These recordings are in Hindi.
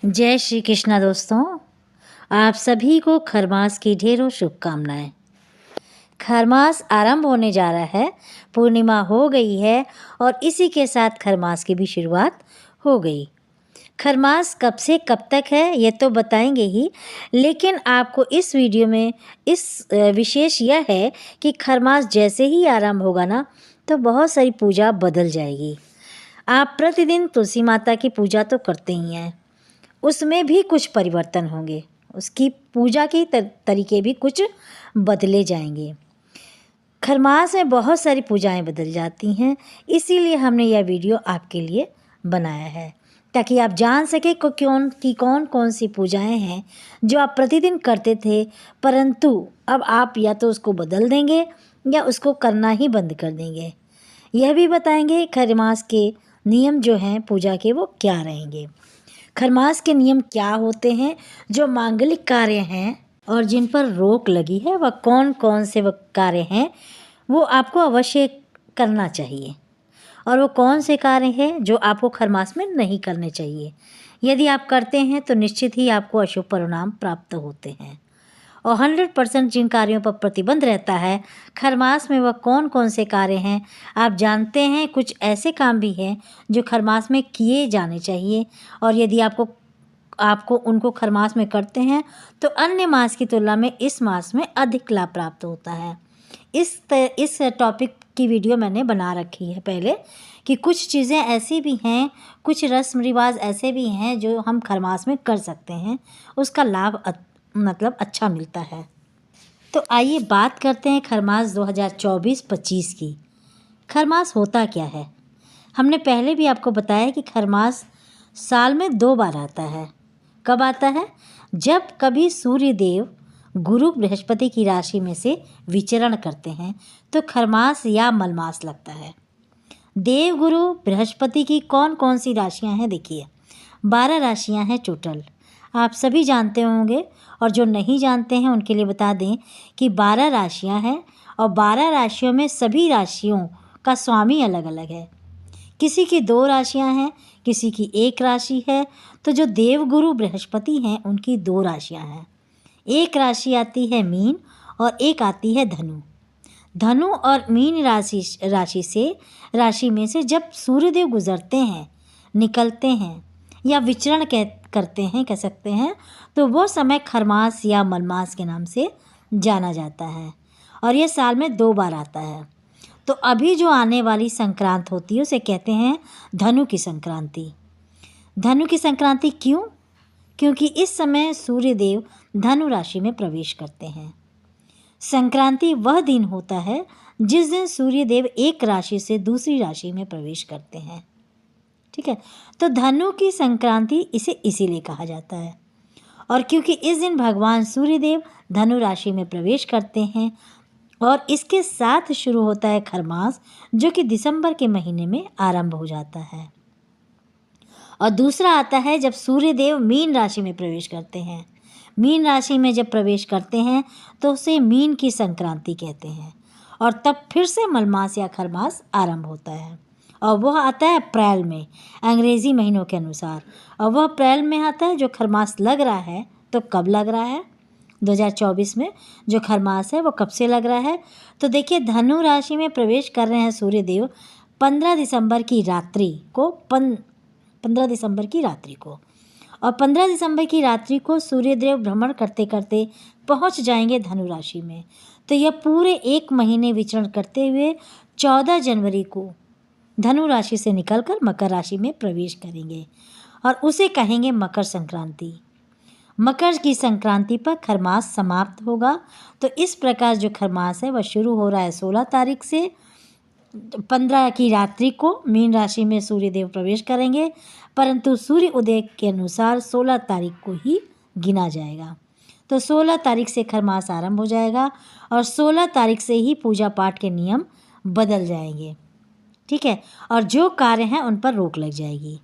जय श्री कृष्णा दोस्तों। आप सभी को खरमास की ढेरों शुभकामनाएं। खरमास आरंभ होने जा रहा है, पूर्णिमा हो गई है और इसी के साथ खरमास की भी शुरुआत हो गई। खरमास कब से कब तक है ये तो बताएंगे ही, लेकिन आपको इस वीडियो में विशेष यह है कि खरमास जैसे ही आरंभ होगा ना, तो बहुत सारी पूजा बदल जाएगी। आप प्रतिदिन तुलसी माता की पूजा तो करते ही हैं, उसमें भी कुछ परिवर्तन होंगे, उसकी पूजा के तरीके भी कुछ बदले जाएंगे। खरमास में बहुत सारी पूजाएं बदल जाती हैं, इसीलिए हमने यह वीडियो आपके लिए बनाया है ताकि आप जान सकें कि कौन कौन सी पूजाएं हैं जो आप प्रतिदिन करते थे, परंतु अब आप या तो उसको बदल देंगे या उसको करना ही बंद कर देंगे। यह भी बताएंगे खरमास के नियम जो हैं पूजा के वो क्या रहेंगे। खरमास के नियम क्या होते हैं, जो मांगलिक कार्य हैं और जिन पर रोक लगी है वह कौन कौन से वह कार्य हैं वो आपको अवश्य करना चाहिए, और वो कौन से कार्य हैं जो आपको खरमास में नहीं करने चाहिए। यदि आप करते हैं तो निश्चित ही आपको अशुभ परिणाम प्राप्त होते हैं। और 100% जिन कार्यों पर प्रतिबंध रहता है, खरमास में वह कौन कौन से कार्य हैं आप जानते हैं। कुछ ऐसे काम भी हैं जो खरमास में किए जाने चाहिए, और यदि आपको उनको खरमास में करते हैं तो अन्य मास की तुलना में इस मास में अधिक लाभ प्राप्त होता है। इस टॉपिक की वीडियो मैंने बना रखी है पहले, कि कुछ चीज़ें ऐसी भी हैं, कुछ रस्म रिवाज ऐसे भी हैं जो हम खरमास में कर सकते हैं, उसका लाभ अच्छा मिलता है। तो आइए बात करते हैं खरमास 2024-25 की। खरमास होता क्या है? हमने पहले भी आपको बताया कि खरमास साल में 2 बार आता है। कब आता है? जब कभी सूर्य देव गुरु बृहस्पति की राशि में से विचरण करते हैं तो खरमास या मलमास लगता है। देव गुरु बृहस्पति की कौन कौन सी राशियां हैं देखिए, 12 राशियां हैं टोटल। आप सभी जानते होंगे, और जो नहीं जानते हैं उनके लिए बता दें कि 12 राशियां हैं और 12 राशियों में सभी राशियों का स्वामी अलग अलग है। किसी की 2 राशियां हैं, किसी की 1 राशि है। तो जो देवगुरु बृहस्पति हैं उनकी 2 राशियां हैं। एक राशि आती है मीन और एक आती है धनु। धनु और मीन राशि में से जब सूर्यदेव गुजरते हैं, निकलते हैं या विचरण कह सकते हैं, तो वो समय खरमास या मलमास के नाम से जाना जाता है, और यह साल में 2 बार आता है। तो अभी जो आने वाली संक्रांत होती है उसे कहते हैं धनु की संक्रांति। धनु की संक्रांति क्यों? क्योंकि इस समय सूर्यदेव धनु राशि में प्रवेश करते हैं। संक्रांति वह दिन होता है जिस दिन सूर्यदेव एक राशि से दूसरी राशि में प्रवेश करते हैं। ठीक है, तो धनु की संक्रांति इसे इसीलिए कहा जाता है, और क्योंकि इस दिन भगवान सूर्यदेव धनु राशि में प्रवेश करते हैं, और इसके साथ शुरू होता है खरमास, जो कि दिसंबर के महीने में आरंभ हो जाता है। और दूसरा आता है जब सूर्यदेव मीन राशि में प्रवेश करते हैं। मीन राशि में जब प्रवेश करते हैं तो उसे मीन की संक्रांति कहते हैं, और तब फिर से मलमास या खरमास आरंभ होता है, और वह आता है अप्रैल में, अंग्रेज़ी महीनों के अनुसार। और वह अप्रैल में आता है। जो खरमास लग रहा है तो कब लग रहा है? 2024 में जो खरमास है वो कब से लग रहा है? तो देखिए, धनु राशि में प्रवेश कर रहे हैं सूर्यदेव 15 दिसंबर की रात्रि को 15 दिसंबर की रात्रि को, और 15 दिसंबर की रात्रि को सूर्यदेव भ्रमण करते करते पहुंच जाएंगे धनु राशि में। तो यह पूरे 1 महीने विचरण करते हुए 14 जनवरी को धनु राशि से निकलकर मकर राशि में प्रवेश करेंगे, और उसे कहेंगे मकर संक्रांति। मकर की संक्रांति पर खरमास समाप्त होगा। तो इस प्रकार जो खरमास है वह शुरू हो रहा है 16 तारीख से। 15 की रात्रि को मीन राशि में सूर्यदेव प्रवेश करेंगे, परंतु सूर्य उदय के अनुसार 16 तारीख को ही गिना जाएगा। तो 16 तारीख से खरमास आरंभ हो जाएगा, और 16 तारीख से ही पूजा पाठ के नियम बदल जाएंगे। ठीक है, और जो कार्य हैं उन पर रोक लग जाएगी,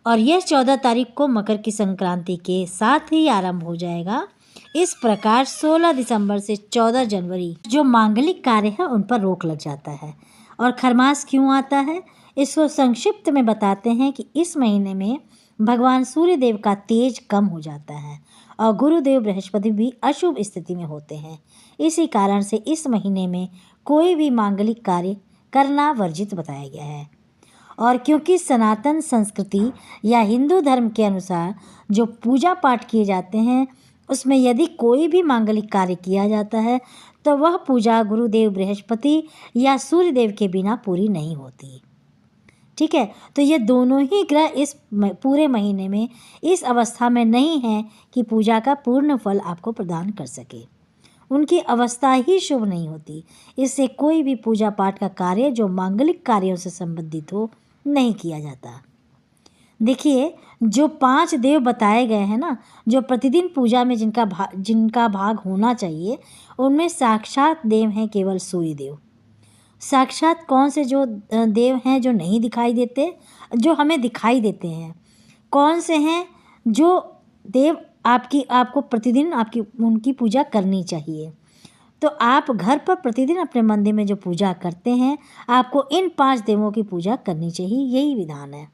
और यह 14 तारीख को मकर की संक्रांति के साथ ही आरंभ हो जाएगा। इस प्रकार 16 दिसंबर से 14 जनवरी जो मांगलिक कार्य है उन पर रोक लग जाता है। और खरमास क्यों आता है इसको संक्षिप्त में बताते हैं कि इस महीने में भगवान सूर्य देव का तेज कम हो जाता है और गुरुदेव बृहस्पति भी अशुभ स्थिति में होते हैं। इसी कारण से इस महीने में कोई भी मांगलिक कार्य करना वर्जित बताया गया है। और क्योंकि सनातन संस्कृति या हिंदू धर्म के अनुसार जो पूजा पाठ किए जाते हैं उसमें यदि कोई भी मांगलिक कार्य किया जाता है तो वह पूजा गुरुदेव बृहस्पति या सूर्यदेव के बिना पूरी नहीं होती। ठीक है, तो ये दोनों ही ग्रह इस पूरे महीने में इस अवस्था में नहीं है कि पूजा का पूर्ण फल आपको प्रदान कर सके। उनकी अवस्था ही शुभ नहीं होती। इससे कोई भी पूजा पाठ का कार्य जो मांगलिक कार्यों से संबंधित हो नहीं किया जाता। देखिए, जो 5 देव बताए गए हैं ना, जो प्रतिदिन पूजा में जिनका भाग होना चाहिए, उनमें साक्षात देव हैं केवल सूर्य देव। साक्षात कौन से जो देव हैं जो नहीं दिखाई देते, जो हमें दिखाई देते हैं, कौन से हैं जो देव आपको प्रतिदिन उनकी पूजा करनी चाहिए। तो आप घर पर प्रतिदिन अपने मंदिर में जो पूजा करते हैं, आपको इन 5 देवों की पूजा करनी चाहिए। यही विधान है।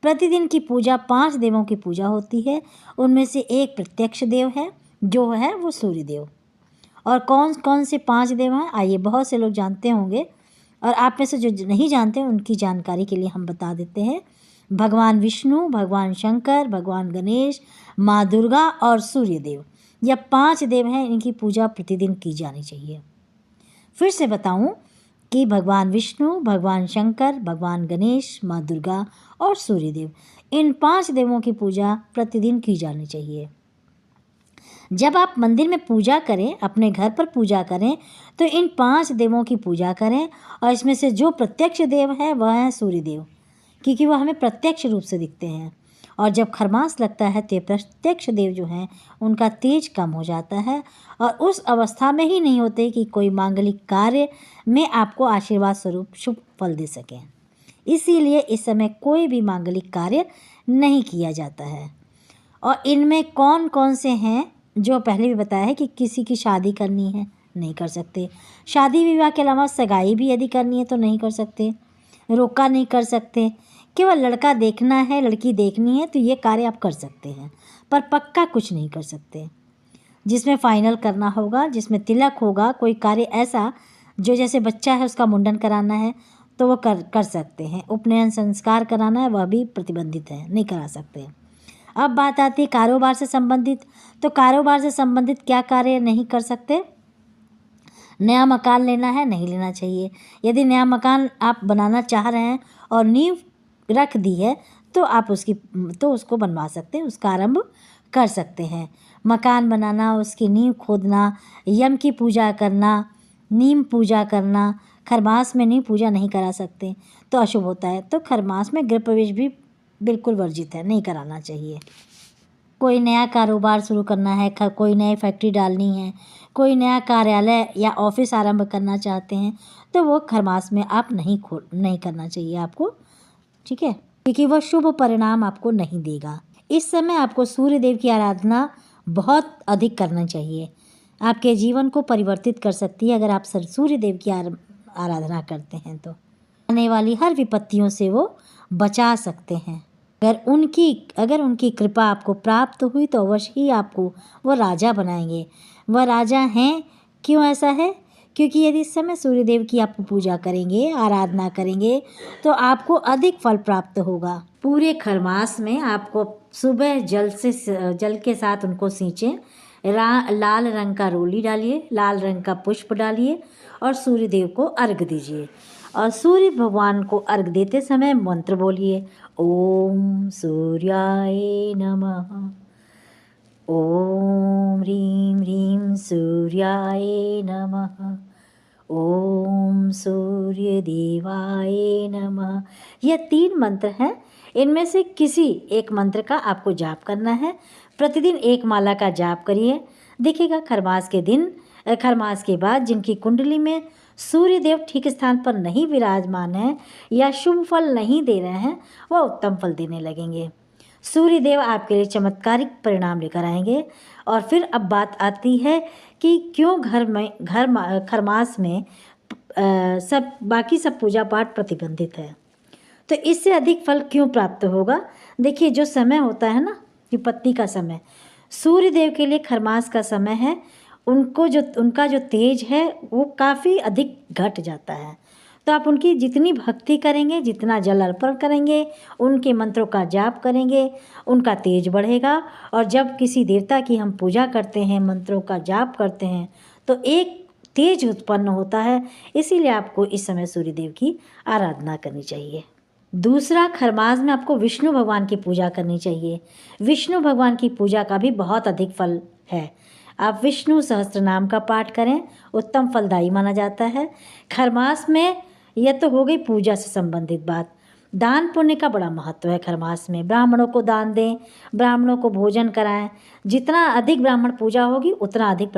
प्रतिदिन की पूजा 5 देवों की पूजा होती है। उनमें से एक प्रत्यक्ष देव है, जो है वो सूर्य देव। और कौन कौन से 5 देव हैं, आइए बहुत से लोग जानते होंगे और आप में से जो नहीं जानते उनकी जानकारी के लिए हम बता देते हैं। भगवान विष्णु, भगवान शंकर, भगवान गणेश, माँ दुर्गा और सूर्य देव, यह 5 देव हैं। इनकी पूजा प्रतिदिन की जानी चाहिए। फिर से बताऊं कि भगवान विष्णु, भगवान शंकर, भगवान गणेश, माँ दुर्गा और सूर्यदेव, इन 5 देवों की पूजा प्रतिदिन की जानी चाहिए। जब आप मंदिर में पूजा करें, अपने घर पर पूजा करें, तो इन 5 देवों की पूजा करें। और इसमें से जो प्रत्यक्ष देव है वह है सूर्यदेव, क्योंकि वह हमें प्रत्यक्ष रूप से दिखते हैं। और जब खरमास लगता है तो प्रत्यक्ष देव जो हैं उनका तेज कम हो जाता है और उस अवस्था में ही नहीं होते कि कोई मांगलिक कार्य में आपको आशीर्वाद स्वरूप शुभ फल दे सकें। इसीलिए इस समय कोई भी मांगलिक कार्य नहीं किया जाता है। और इनमें कौन कौन से हैं, जो पहले भी बताया है कि किसी की शादी करनी है नहीं कर सकते, शादी विवाह के अलावा सगाई भी यदि करनी है तो नहीं कर सकते, रोका नहीं कर सकते। केवल लड़का देखना है, लड़की देखनी है तो ये कार्य आप कर सकते हैं, पर पक्का कुछ नहीं कर सकते। जिसमें फाइनल करना होगा, जिसमें तिलक होगा, कोई कार्य ऐसा जो जैसे बच्चा है उसका मुंडन कराना है तो वो कर सकते हैं। उपनयन संस्कार कराना है वह भी प्रतिबंधित है, नहीं करा सकते। अब बात आती है कारोबार से संबंधित। तो कारोबार से संबंधित क्या कार्य नहीं कर सकते? नया मकान लेना है, नहीं लेना चाहिए। यदि नया मकान आप बनाना चाह रहे हैं और नींव रख दी है तो आप उसको बनवा सकते हैं, उसका आरंभ कर सकते हैं। मकान बनाना, उसकी नींव खोदना, यम की पूजा करना, नीम पूजा करना, खरमास में नींव पूजा नहीं करा सकते तो अशुभ होता है। तो खरमास में गृह प्रवेश भी बिल्कुल वर्जित है, नहीं कराना चाहिए। कोई नया कारोबार शुरू करना है, कोई नई फैक्ट्री डालनी है, कोई नया कार्यालय या ऑफिस आरंभ करना चाहते हैं तो वो खरमास में आप नहीं करना चाहिए आपको, ठीक है, क्योंकि वह शुभ परिणाम आपको नहीं देगा। इस समय आपको सूर्य देव की आराधना बहुत अधिक करना चाहिए। आपके जीवन को परिवर्तित कर सकती है अगर आप सूर्य देव की आराधना करते हैं तो आने वाली हर विपत्तियों से वो बचा सकते हैं। अगर उनकी कृपा आपको प्राप्त हुई तो अवश्य ही आपको वो राजा बनाएंगे। वह राजा हैं। क्यों ऐसा है? क्योंकि यदि इस समय सूर्यदेव की आप पूजा करेंगे, आराधना करेंगे तो आपको अधिक फल प्राप्त होगा। पूरे खरमास में आपको सुबह जल के साथ उनको सींचें, लाल रंग का रोली डालिए, लाल रंग का पुष्प डालिए और सूर्यदेव को अर्घ दीजिए। और सूर्य भगवान को अर्घ देते समय मंत्र बोलिए, ओम सूर्याय नमः, ओम ह्रीं ह्रीं सूर्याय नमः, ओम सूर्य देवाय नमः। यह 3 मंत्र हैं। इनमें से किसी एक मंत्र का आपको जाप करना है। प्रतिदिन 1 माला का जाप करिए। देखिएगा खरमास के बाद जिनकी कुंडली में सूर्य देव ठीक स्थान पर नहीं विराजमान है या शुभ फल नहीं दे रहे हैं, वह उत्तम फल देने लगेंगे। सूर्य देव आपके लिए चमत्कारिक परिणाम लेकर आएंगे। और फिर अब बात आती है कि क्यों खरमास में बाकी सब पूजा पाठ प्रतिबंधित है। तो इससे अधिक फल क्यों प्राप्त होगा? देखिए, जो समय होता है ना, विपत्ति का समय, सूर्य देव के लिए खरमास का समय है। उनका जो तेज है वो काफ़ी अधिक घट जाता है। तो आप उनकी जितनी भक्ति करेंगे, जितना जल अर्पण करेंगे, उनके मंत्रों का जाप करेंगे, उनका तेज बढ़ेगा। और जब किसी देवता की हम पूजा करते हैं, मंत्रों का जाप करते हैं, तो एक तेज उत्पन्न होता है। इसीलिए आपको इस समय सूर्यदेव की आराधना करनी चाहिए। दूसरा, खरमास में आपको विष्णु भगवान की पूजा करनी चाहिए। विष्णु भगवान की पूजा का भी बहुत अधिक फल है। आप विष्णु सहस्त्र नाम का पाठ करें, उत्तम फलदायी माना जाता है। खरमास में यह तो हो गई पूजा से संबंधित बात। दान पुण्य का बड़ा महत्व है खरमास में। ब्राह्मणों को दान दें, ब्राह्मणों को भोजन कराएं। जितना अधिक ब्राह्मण पूजा होगी उतना अधिक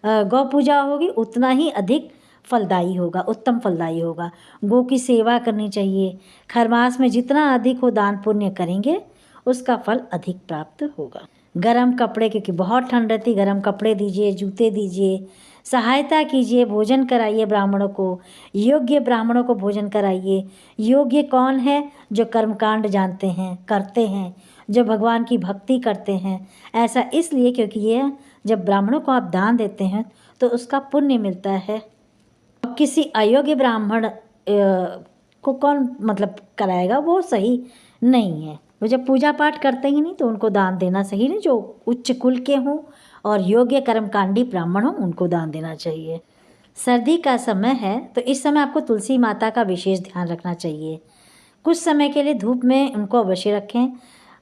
गौ पूजा होगी, उतना ही अधिक फलदायी होगा, उत्तम फलदायी होगा। गौ की सेवा करनी चाहिए। खरमास में जितना अधिक हो दान पुण्य करेंगे, उसका फल अधिक प्राप्त होगा। गरम कपड़े, क्योंकि बहुत ठंड रहती, गरम कपड़े दीजिए, जूते दीजिए, सहायता कीजिए, भोजन कराइए ब्राह्मणों को। योग्य ब्राह्मणों को भोजन कराइए। योग्य कौन है? जो कर्मकांड जानते हैं, करते हैं, जो भगवान की भक्ति करते हैं। ऐसा इसलिए क्योंकि ये जब ब्राह्मणों को आप दान देते हैं तो उसका पुण्य मिलता है। किसी अयोग्य ब्राह्मण को कौन मतलब कराएगा? वो सही नहीं है। वो जब पूजा पाठ करते ही नहीं तो उनको दान देना सही नहीं। जो उच्च कुल के हों और योग्य कर्मकांडी ब्राह्मण हों, उनको दान देना चाहिए। सर्दी का समय है तो इस समय आपको तुलसी माता का विशेष ध्यान रखना चाहिए। कुछ समय के लिए धूप में उनको अवश्य रखें।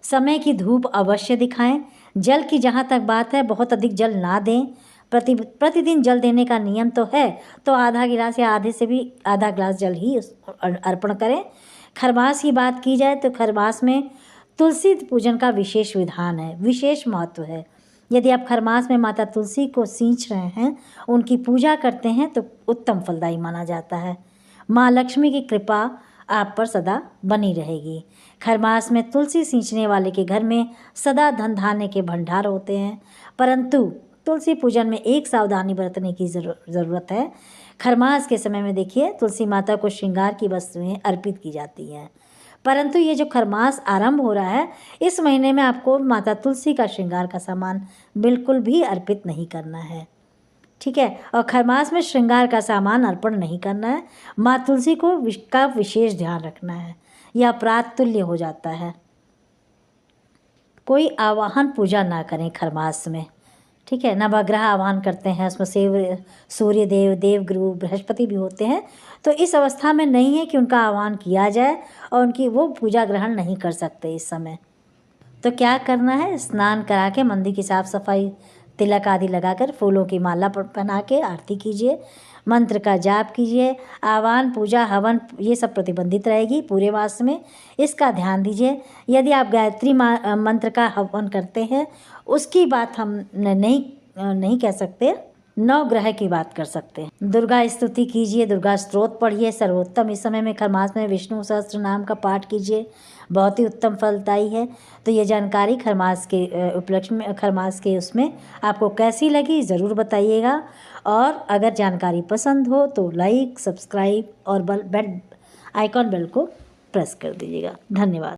समय की धूप अवश्य दिखाएं। जल की जहाँ तक बात है, बहुत अधिक जल ना दें। प्रतिदिन जल देने का नियम तो है, तो आधा गिलास या आधे से भी आधा गिलास जल ही अर्पण करें। खरमास की बात की जाए तो खरमास में तुलसी पूजन का विशेष विधान है, विशेष महत्व है। यदि आप खरमास में माता तुलसी को सींच रहे हैं, उनकी पूजा करते हैं, तो उत्तम फलदायी माना जाता है। माँ लक्ष्मी की कृपा आप पर सदा बनी रहेगी। खरमास में तुलसी सींचने वाले के घर में सदा धन धान्य के भंडार होते हैं। परंतु तुलसी पूजन में एक सावधानी बरतने की ज़रूरत है। खरमास के समय में देखिए, तुलसी माता को श्रृंगार की वस्तुएं अर्पित की जाती हैं। परंतु ये जो खरमास आरंभ हो रहा है, इस महीने में आपको माता तुलसी का श्रृंगार का सामान बिल्कुल भी अर्पित नहीं करना है, ठीक है। और खरमास में श्रृंगार का सामान अर्पण नहीं करना है। माँ तुलसी का विशेष ध्यान रखना है, यह अपराध तुल्य हो जाता है। कोई आवाहन पूजा ना करें खरमास में, ठीक है। नवग्रह आह्वान करते हैं, उसमें सूर्य देव, देवगुरु, बृहस्पति भी होते हैं। तो इस अवस्था में नहीं है कि उनका आह्वान किया जाए और उनकी वो पूजा ग्रहण नहीं कर सकते इस समय। तो क्या करना है? स्नान करा के मंदिर की साफ सफाई, तिलक आदि लगाकर, फूलों की माला पहना के आरती कीजिए, मंत्र का जाप कीजिए। आह्वान, पूजा, हवन ये सब प्रतिबंधित रहेगी पूरे मास में, इसका ध्यान दीजिए। यदि आप गायत्री मंत्र का हवन करते हैं, उसकी बात हम नहीं कह सकते, नवग्रह की बात कर सकते हैं। दुर्गा स्तुति कीजिए, दुर्गा स्तोत्र पढ़िए। सर्वोत्तम इस समय में खरमास में विष्णु सहस्त्र नाम का पाठ कीजिए, बहुत ही उत्तम फलदायी है। तो ये जानकारी खरमास के उपलक्ष्य में, खरमास के उसमें आपको कैसी लगी ज़रूर बताइएगा। और अगर जानकारी पसंद हो तो लाइक, सब्सक्राइब और बेल आइकॉन बेल को प्रेस कर दीजिएगा। धन्यवाद।